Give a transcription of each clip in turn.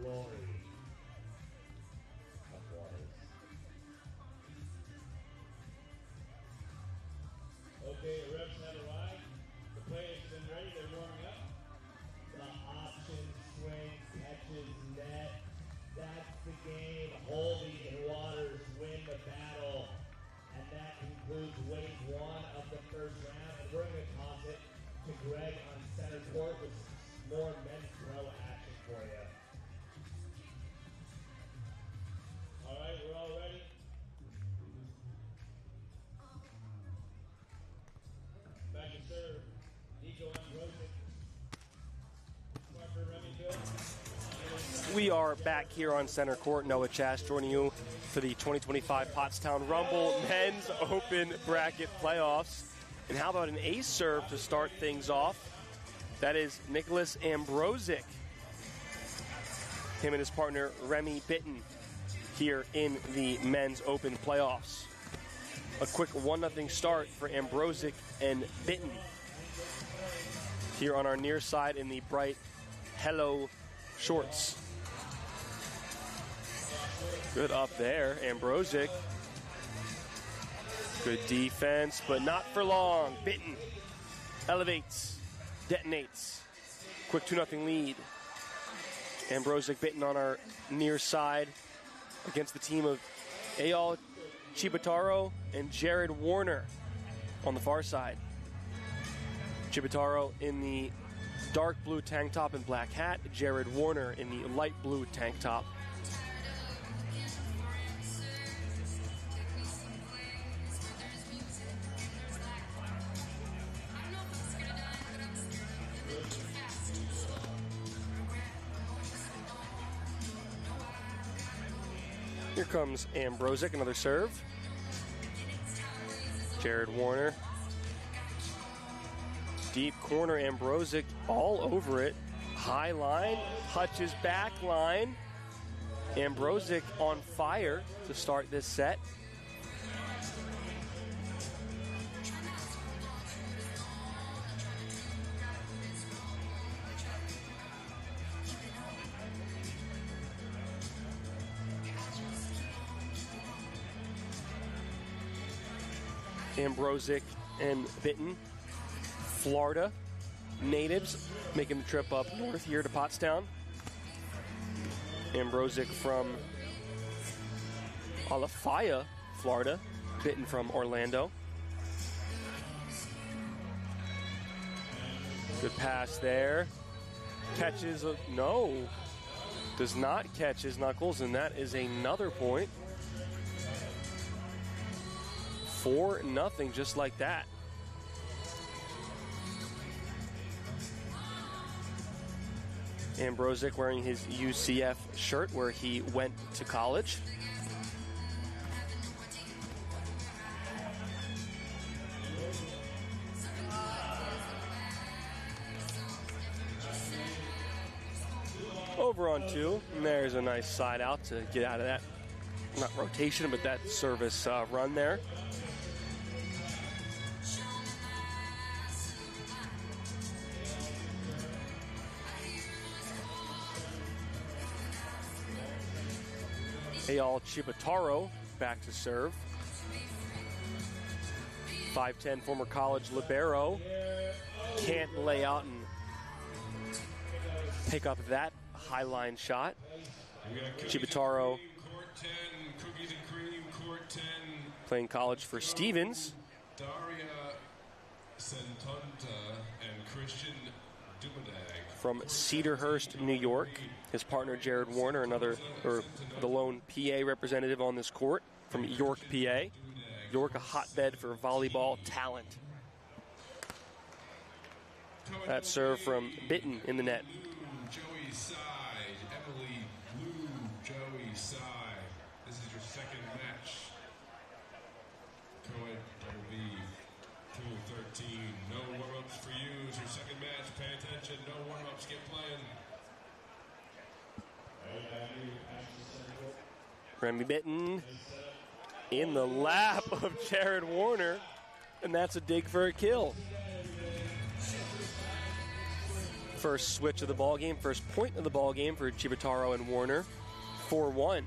glory of waters. Okay, the reps have arrived. The players have been ready. They're warming up. The option, swing, catches, net. That's the game. Holding and Waters win the battle. And that concludes wave one of the first round. And we're going to toss it to Greg on center court with more men's throw action for you. All right, we're all ready. Back to serve. Nico Ambrozic. Parker Remington. We are back here on center court. Noah Chass joining you for the 2025 Pottstown Rumble Men's Open Bracket Playoffs. And how about an ace serve to start things off? That is Nicholas Ambrozic. Him and his partner Remy Bitton here in the Men's Open Playoffs. A quick 1-0 start for Ambrozic and Bitton. Here on our near side in the bright hello shorts. Good up there, Ambrozic. Good defense, but not for long. Bitton elevates, detonates. Quick 2-0 lead. Ambrozic, Bitton on our near side against the team of Ciobotaru and Jared Warner on the far side. Ciobotaru in the dark blue tank top and black hat. Jared Warner in the light blue tank top. Here comes Ambrozic, another serve. Jared Warner. Deep corner, Ambrozic all over it. High line, Hutch's back line. Ambrozic on fire to start this set. Ambrozic and Bitton, Florida natives, making the trip up north here to Pottstown. Ambrozic from Alafaya, Florida. Bitton from Orlando. Good pass there. Catches, no. Does not catch his knuckles, and that is another point. 4-0, just like that. Ambrozic wearing his UCF shirt where he went to college. Over on 2, and there's a nice side out to get out of that, not rotation, but that service run there. Ciobotaru back to serve. 5'10", former college libero. Can't lay out and pick up that high line shot. Ciobotaru playing college for Stevens. Daria Sentonta and Christian from Cedarhurst, New York. His partner Jared Warner, the lone PA representative on this court from York, PA. York, a hotbed for volleyball talent. That serve from Bitton in the net. Joey Side, Emily Blue, Joey Side. This is your second match. Coed WV. 13. No warm-ups for you. It's your second match. Pay attention. No warm-ups. Get playing. Remy Bitton in the lap of Jared Warner, and that's a dig for a kill. First switch of the ball game, first point of the ball game for Ciobotaru and Warner, 4-1.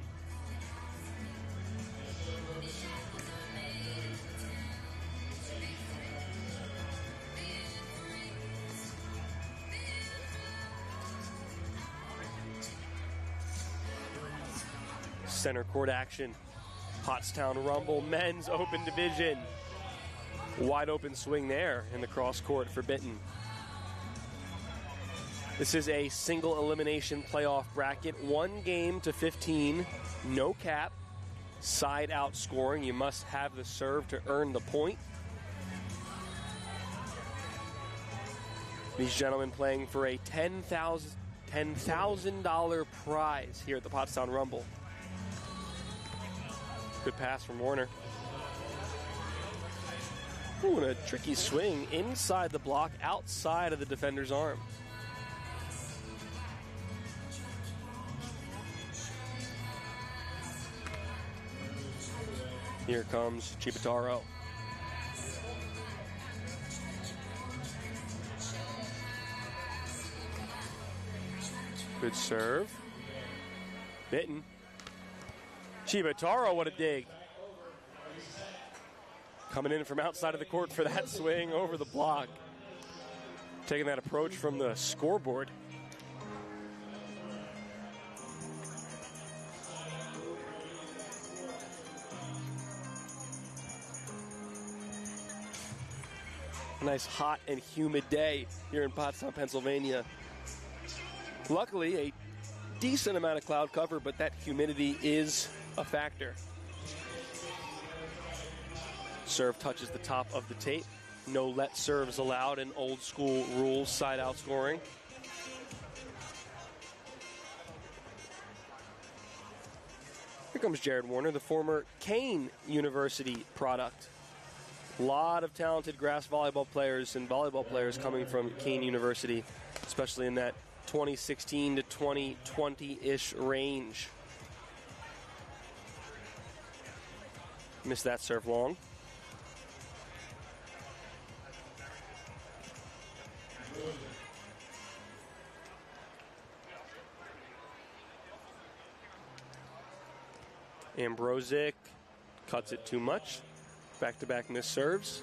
Center court action. Pottstown Rumble Men's Open Division. Wide open swing there in the cross court for Bitton. This is a single elimination playoff bracket. 1 game to 15, no cap, side out scoring. You must have the serve to earn the point. These gentlemen playing for a $10,000 prize here at the Pottstown Rumble. Good pass from Warner. Ooh, and a tricky swing inside the block, outside of the defender's arm. Here comes Ciobotaru. Good serve. Bitton. Ciobotaru, what a dig. Coming in from outside of the court for that swing over the block. Taking that approach from the scoreboard. A nice hot and humid day here in Pottstown, Pennsylvania. Luckily, a decent amount of cloud cover, but that humidity is a factor. Serve touches the top of the tape. No let serves allowed in old school rules, side out scoring. Here comes Jared Warner, the former Kane University product. A lot of talented grass volleyball players and volleyball players coming from Kane University, especially in that 2016 to 2020-ish range. Missed that serve long. Ambrozic cuts it too much. Back-to-back missed serves.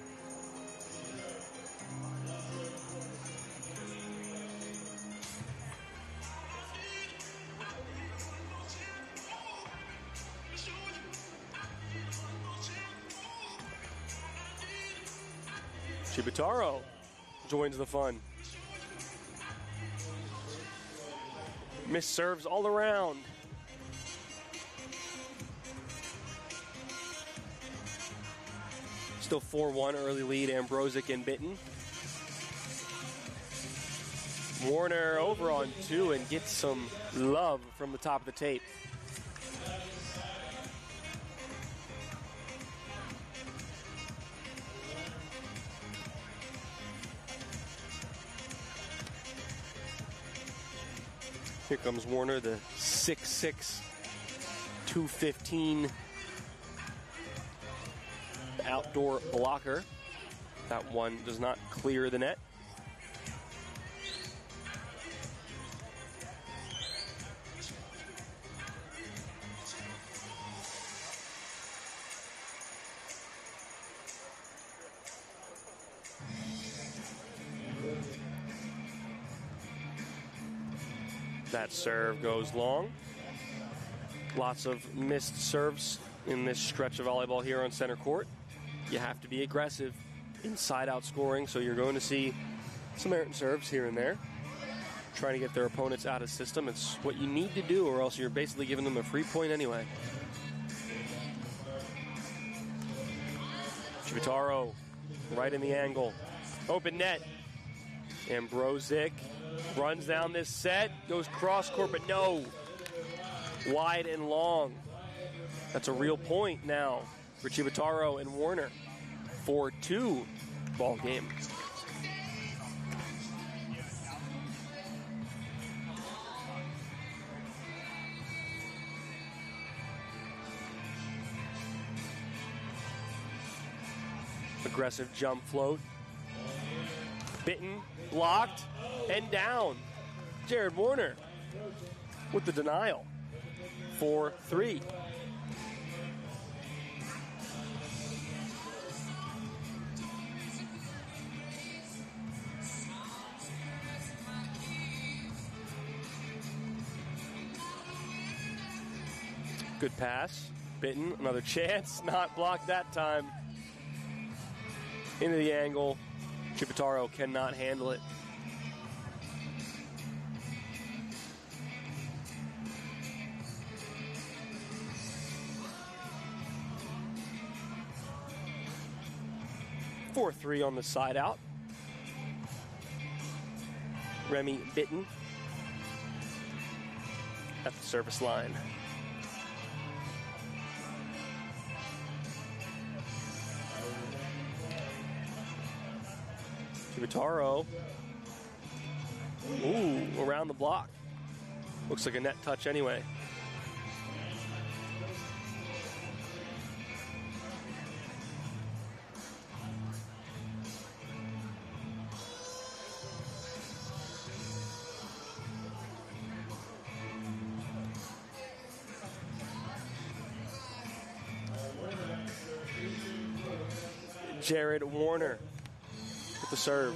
Ciobotaru joins the fun. Missed serves all around. Still 4-1 early lead, Ambrozic and Bitton. Warner over on 2 and gets some love from the top of the tape. Here comes Warner, the 6'6", 215 outdoor blocker. That one does not clear the net. That serve goes long. Lots of missed serves in this stretch of volleyball here on center court. You have to be aggressive, inside-out scoring, so you're going to see some errant serves here and there. Trying to get their opponents out of system. It's what you need to do, or else you're basically giving them a free point anyway. Ciobotaru, right in the angle. Open net. Ambrozic runs down this set, goes cross-court, but no. Wide and long. That's a real point now for Ciobotaru and Warner. 4-2 ball game. Aggressive jump float. Bitton blocked. and down. Jared Warner with the denial. 4-3. Good pass. Bitton, another chance. Not blocked that time. Into the angle. Ciobotaru cannot handle it. Four-3 on the side out. Remy Bitton at the service line. Ciobotaru. Ooh, around the block. Looks like a net touch anyway. Jared Warner with the serve.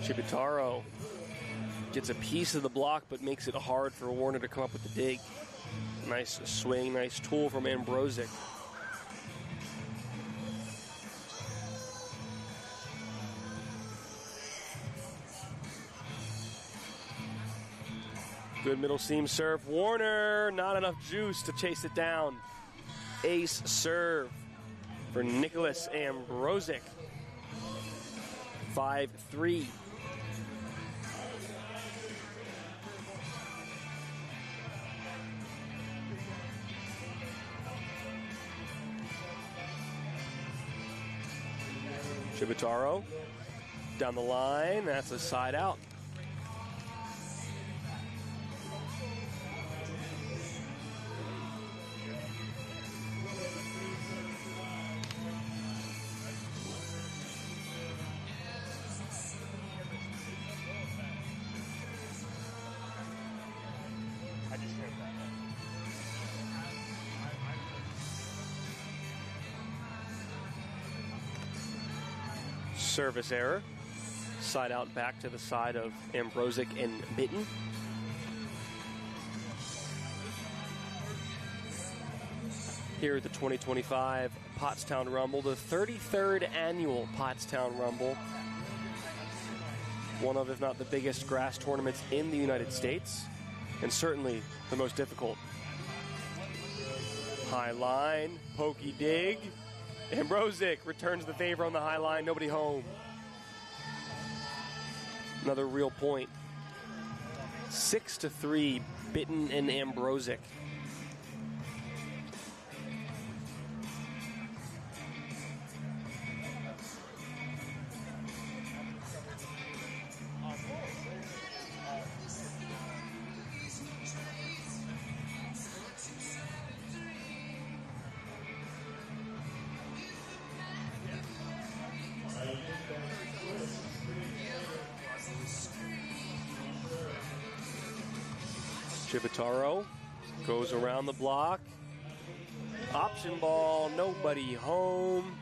Ciobotaru gets a piece of the block but makes it hard for Warner to come up with the dig. Nice swing, nice tool from Ambrozic. Good middle seam serve. Warner, not enough juice to chase it down. Ace serve for Nicholas Ambrozic. 5-3. Ciobotaru down the line. That's a side out. Service error. Side out back to the side of Ambrozic and Bitton. Here at the 2025 Pottstown Rumble, the 33rd annual Pottstown Rumble. One of, if not the biggest grass tournaments in the United States, and certainly the most difficult. High line, pokey dig. Ambrozic returns the favor on the high line, nobody home. Another real point. 6-3, Bitton and Ambrozic. Ciobotaru goes around the block. Option ball, nobody home.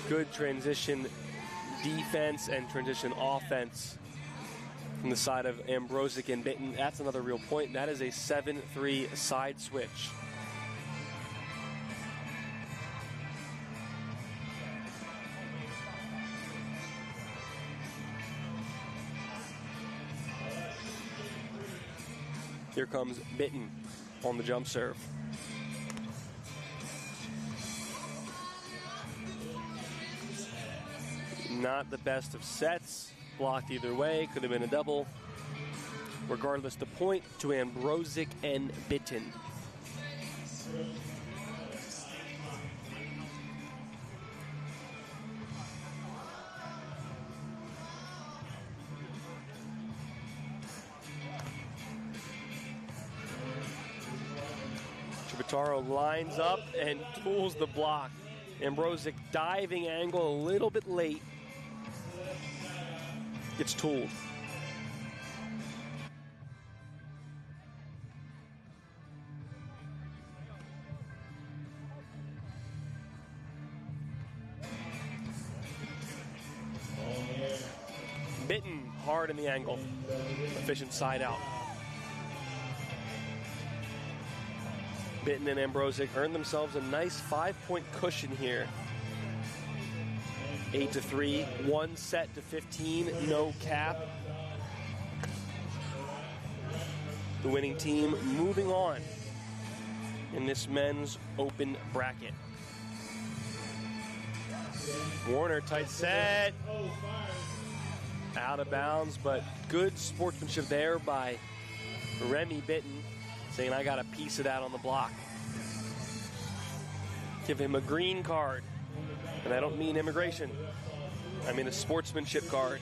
Good transition defense and transition offense from the side of Ambrozic and Bitton. That's another real point. That is a 7-3 side switch. Here comes Bitton on the jump serve. Not the best of sets. Blocked either way. Could have been a double. Regardless, the point to Ambrozic and Bitton. Ciobotaru lines up and tools the block. Ambrozic diving angle a little bit late. Gets tooled. Bitton hard in the angle. Efficient side out. Bitton and Ambrozic earned themselves a nice 5-point cushion here. 8-3, 1 set to 15, no cap. The winning team moving on in this men's open bracket. Warner, tight set. Out of bounds, but good sportsmanship there by Remy Bitton, saying I got a piece of that on the block. Give him a green card. And I don't mean immigration. I mean a sportsmanship card.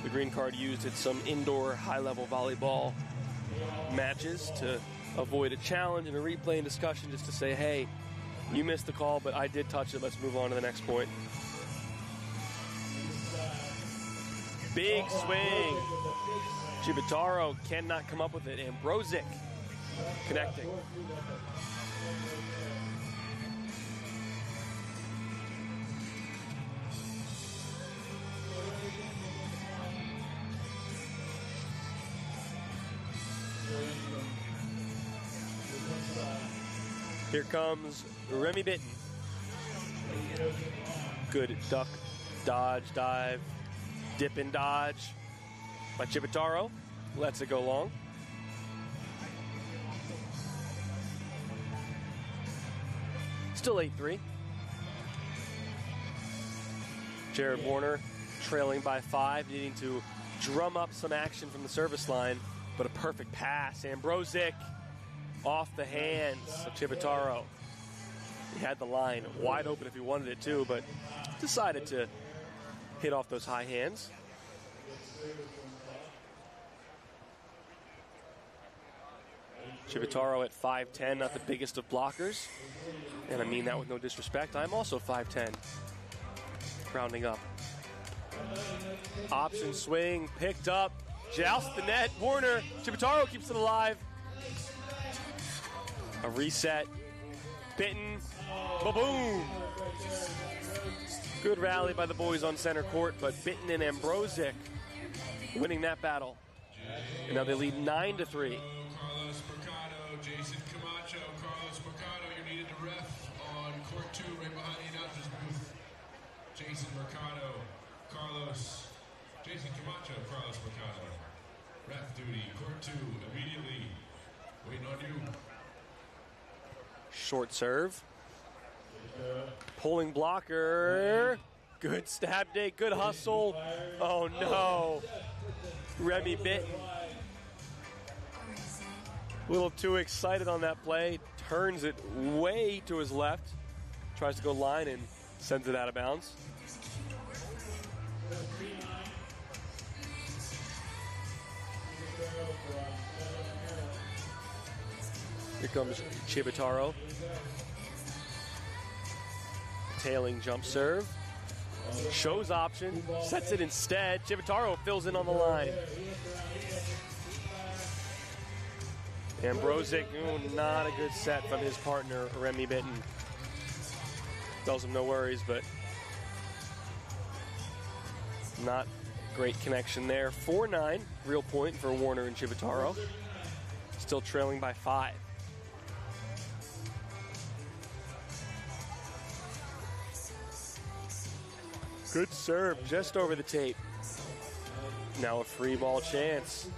The green card used at some indoor high-level volleyball matches to avoid a challenge and a replay and discussion, just to say, hey, you missed the call, but I did touch it. Let's move on to the next point. Big swing. Ciobotaru cannot come up with it. Ambrozic connecting. Here comes Remy Bitton. Good duck, dodge, dive, dip and dodge by Ciobotaru. Lets it go long. Still 8-3. Jared Warner trailing by 5, needing to drum up some action from the service line, but a perfect pass. Ambrozic off the hands of Ciobotaru. He had the line wide open if he wanted it to, but decided to hit off those high hands. Ciobotaru at 5'10", not the biggest of blockers. And I mean that with no disrespect. I'm also 5'10", rounding up. Option swing, picked up, joust the net. Warner, Ciobotaru keeps it alive. A reset. Bitton, ba-boom. Good rally by the boys on center court, but Bitton and Ambrozic winning that battle. And now they lead 9-3. Carlos Mercado, Jason Camacho. Carlos Mercado, you're needed to ref on court 2, right behind the announcer's booth. Jason Mercado, Carlos, Jason Camacho, Carlos Mercado. Ref duty, court 2, immediately. Waiting on you. Short serve. Pulling blocker. Good stab date, good hustle. Oh no. Remy Bitton. A little too excited on that play. Turns it way to his left. Tries to go line and sends it out of bounds. Here comes Ciobotaru. Tailing jump serve. Shows option. Sets it instead. Ciobotaru fills in on the line. Ambrozic, not a good set from his partner, Remy Bitton. Tells him no worries, but not great connection there. 4-9, real point for Warner and Ciobotaru. Still trailing by 5. Good serve, just over the tape. Now a free ball chance.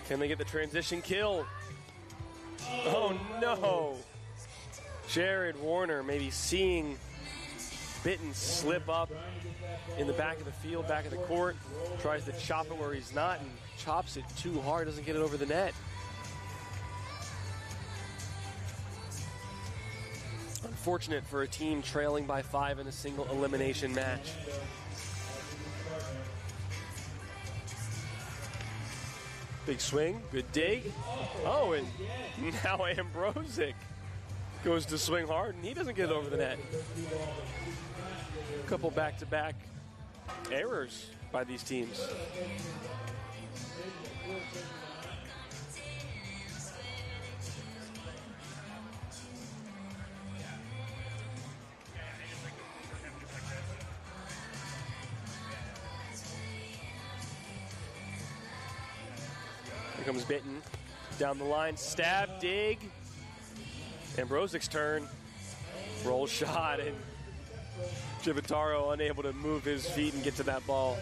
Can they get the transition kill? Oh no! Jared Warner maybe seeing Bitton slip up in the back of the field, back of the court. Tries to chop it where he's not and chops it too hard, doesn't get it over the net. Unfortunate for a team trailing by 5 in a single elimination match. Big swing, good dig. Oh, and now Ambrozic goes to swing hard, and he doesn't get it over the net. A couple back-to-back errors by these teams. Here comes Bitton. Down the line, stab, dig. Ambrozic's turn. Roll shot, and Ciobotaru unable to move his feet and get to that ball.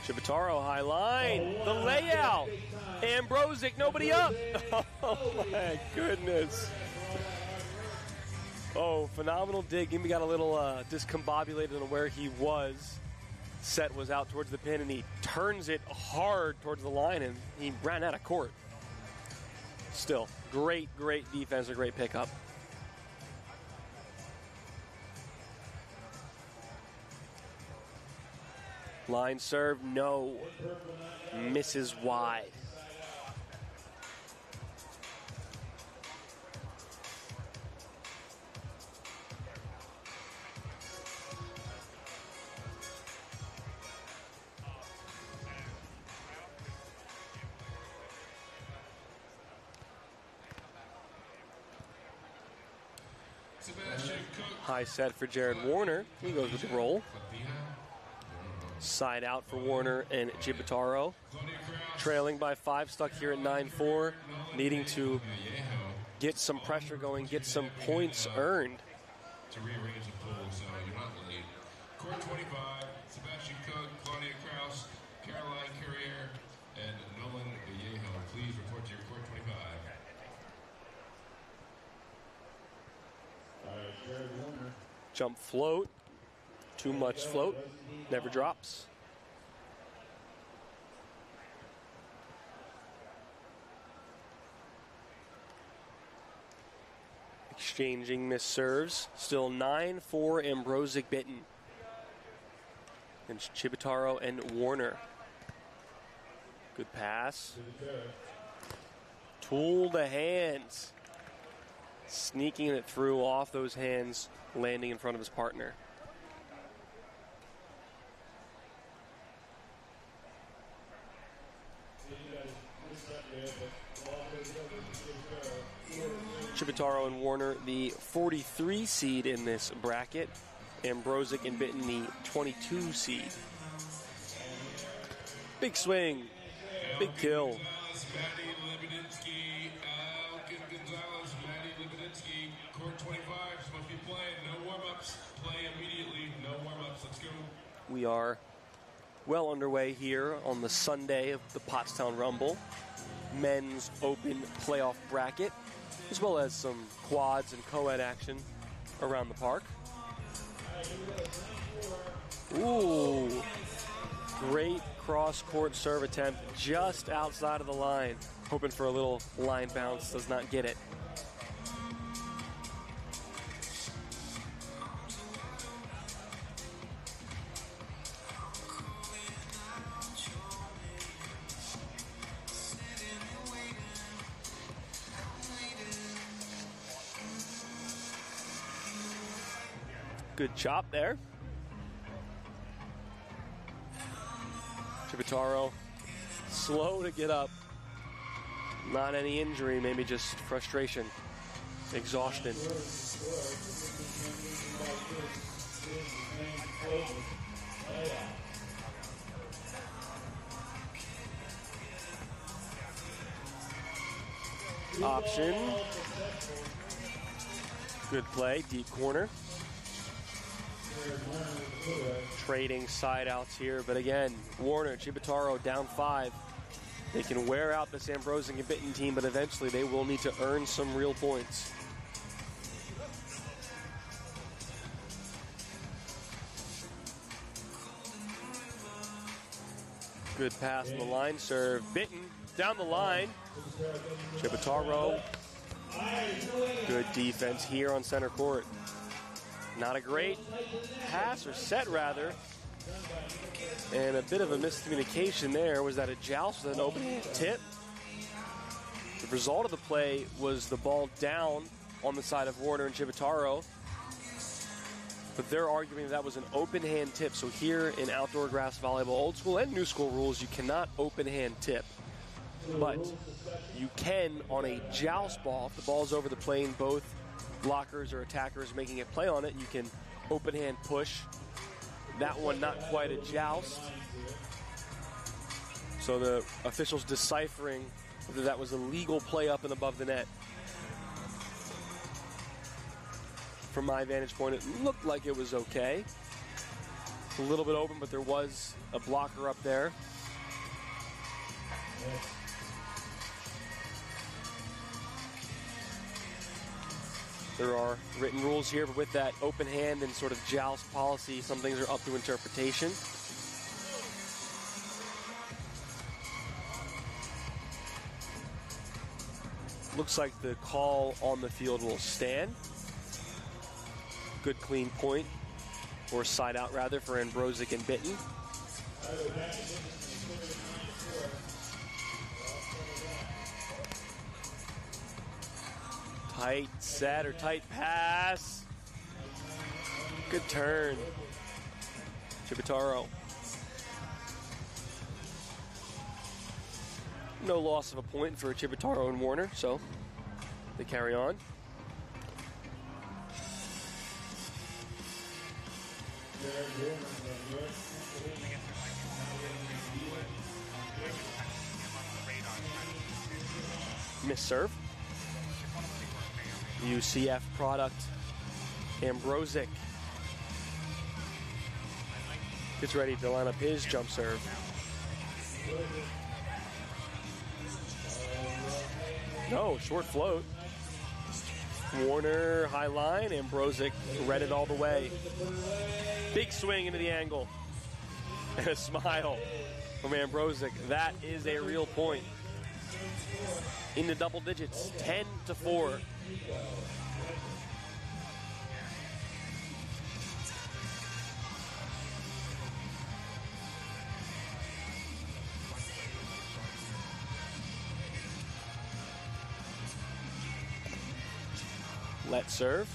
Ciobotaru, high line, the layout. Ambrozic, nobody up. Oh my goodness. Oh, phenomenal dig. He got a little discombobulated on where he was. Set was out towards the pin, and he turns it hard towards the line, and he ran out of court. Still, great defense, a great pickup. Line serve, no. Misses wide. High set for Jared Warner. He goes with the roll. Side out for Warner and Ciobotaru. Trailing by 5, stuck here at 9-4. Needing to get some pressure going, get some points earned. To rearrange the pool, so you're not late. Court 25, Sebastian Cook, Claudia Kraus, Caroline Carrier, and Nolan Vallejo. Please report to your court 25. Jump float. Too much float. Never drops. Exchanging missed serves. Still 9-4 Ambrozic Bitton. And Ciobotaru and Warner. Good pass. Tool the hands. Sneaking it through off those hands, landing in front of his partner. Ciobotaru and Warner, the 43 seed in this bracket. Ambrozic and Bitton, the 22 seed. Big swing. Big kill. Court 25, supposed to be playing. No warm-ups. Play immediately. No warm-ups. Let's go. We are well underway here on the Sunday of the Pottstown Rumble. Men's Open playoff bracket, as well as some quads and co-ed action around the park. Ooh, great cross-court serve attempt just outside of the line. Hoping for a little line bounce, does not get it. Good chop there. Ciobotaru, slow to get up. Not any injury, maybe just frustration, exhaustion. Option. Good play, deep corner. Trading side outs here, but again, Warner, Ciobotaru down 5. They can wear out this Ambrozic and Bitton team, but eventually they will need to earn some real points. Good pass on the line serve. Bitton down the line. Ciobotaru Good defense here on center court. Not a great pass, or set rather. And a bit of a miscommunication there. Was that a joust with an open tip? The result of the play was the ball down on the side of Warner and Ciobotaru. But they're arguing that was an open hand tip. So here in outdoor grass volleyball, old school and new school rules, you cannot open hand tip. But you can on a joust ball. If the ball's over the plane, both blockers or attackers making a play on it, you can open hand push. That one not quite a joust. So the officials deciphering whether that was a legal play up and above the net. From my vantage point, it looked like it was okay. A little bit open, but there was a blocker up there. There are written rules here, but with that open hand and sort of joust policy, some things are up to interpretation. Looks like the call on the field will stand. Good clean point, or side out rather, for Ambrozic and Bitton. Tight set or tight pass. Good turn. Ciobotaru. No loss of a point for Ciobotaru and Warner, so they carry on. Miss serve. UCF product, Ambrozic gets ready to line up his jump serve. No, short float. Warner high line, Ambrozic read it all the way. Big swing into the angle. And a smile from Ambrozic. That is a real point. Into double digits, 10-4. Let serve.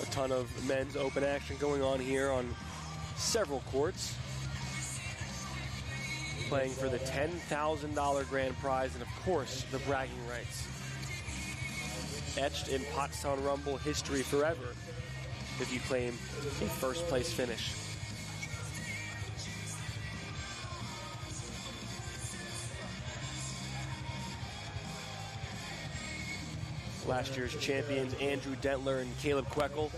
A ton of men's open action going on here on several courts. Playing for the $10,000 grand prize and, of course, the bragging rights. Etched in Pottstown Rumble history forever if you claim a first place finish. Last year's champions Andrew Dentler and Caleb Queckel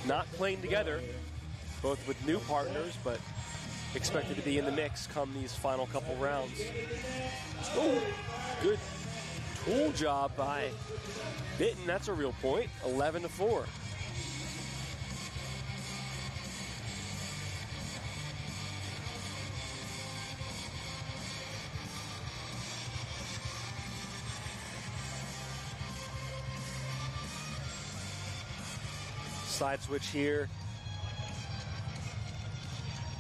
not playing together, both with new partners, but expected to be in the mix come these final couple rounds. Oh, good tool job by Bitton. That's a real point. 11-4. Side switch here.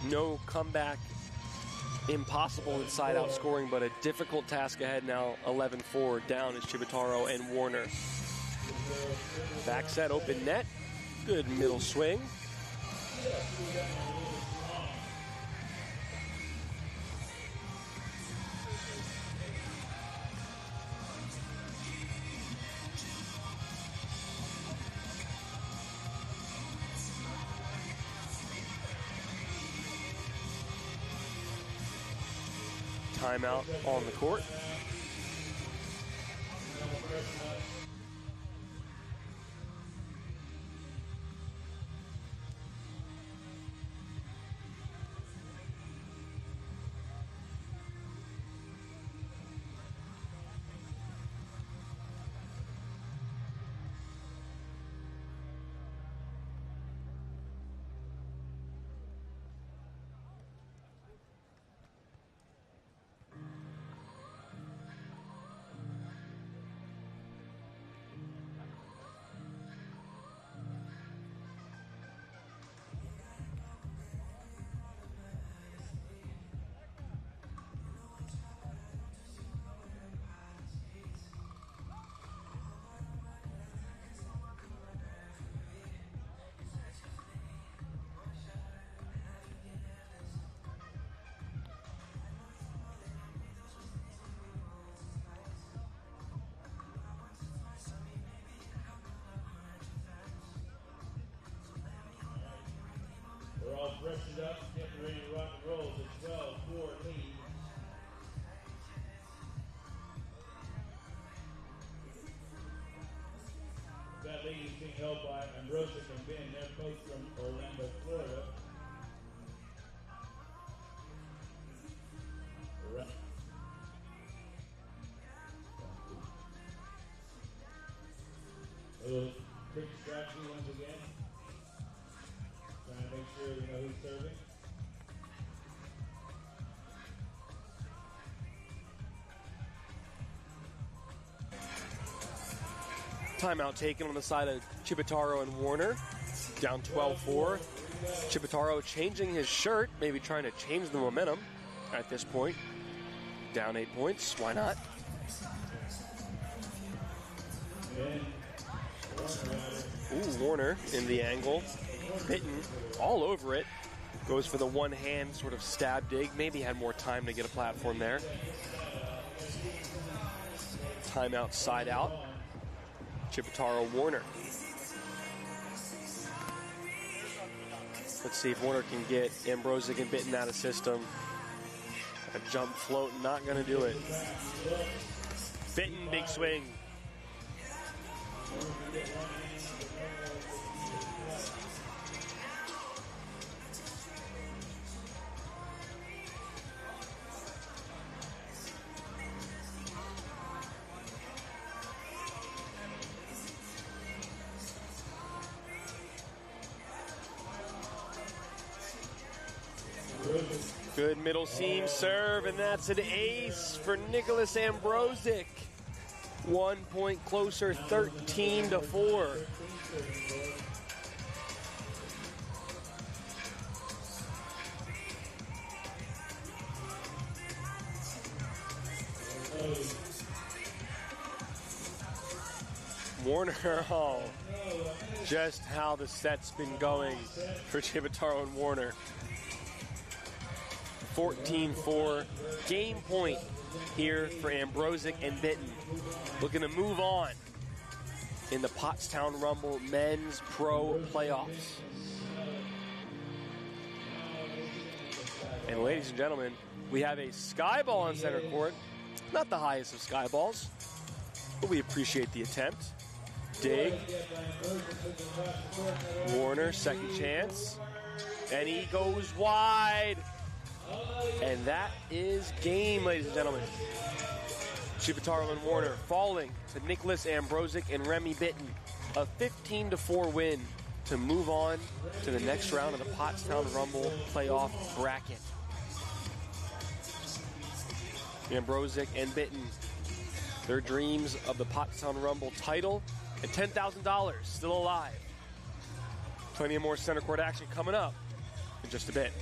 No comeback. Impossible inside out scoring, but a difficult task ahead now. 11-4 down is Ciobotaru and Warner. Back set, open net. Good middle swing. Timeout on the court. freshened up, getting ready to rock and roll. It's a 12-4 lead. That lead is being held by Ambrozic and Bitton. They're both from Orlando, Florida. A little quick strategy once again. Trying to make sure we know who's serving. Timeout taken on the side of Ciobotaru and Warner. Down 12-4. Ciobotaru changing his shirt, maybe trying to change the momentum at this point. Down 8 points, why not? Ooh, Warner in the angle. Bitton all over it. Goes for the one-hand sort of stab dig. Maybe had more time to get a platform there. Timeout, side out. Ciobotaru, Warner. Let's see if Warner can get Ambrozic and Bitton out of system. A jump float, not going to do it. Bitton, big swing. Good middle seam serve, and that's an ace for Nicholas Ambrozic. 1 point closer, 13-4. Warner, oh, just how the set's been going for Ciobotaru and Warner. 14-4, game point here for Ambrozic and Bitton. Looking to move on in the Pottstown Rumble Men's Pro Playoffs. And ladies and gentlemen, we have a sky ball on center court. Not the highest of sky balls, but we appreciate the attempt. Dig. Warner, second chance. And he goes wide. And that is game, ladies and gentlemen. Ciobotaru and Warner falling to Nicholas Ambrozic and Remy Bitton. A 15-4 win to move on to the next round of the Pottstown Rumble playoff bracket. Ambrozic and Bitton, their dreams of the Pottstown Rumble title and $10,000 still alive. Plenty of more center court action coming up in just a bit.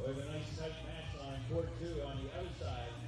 We have a nice tight match on court 2 on the other side.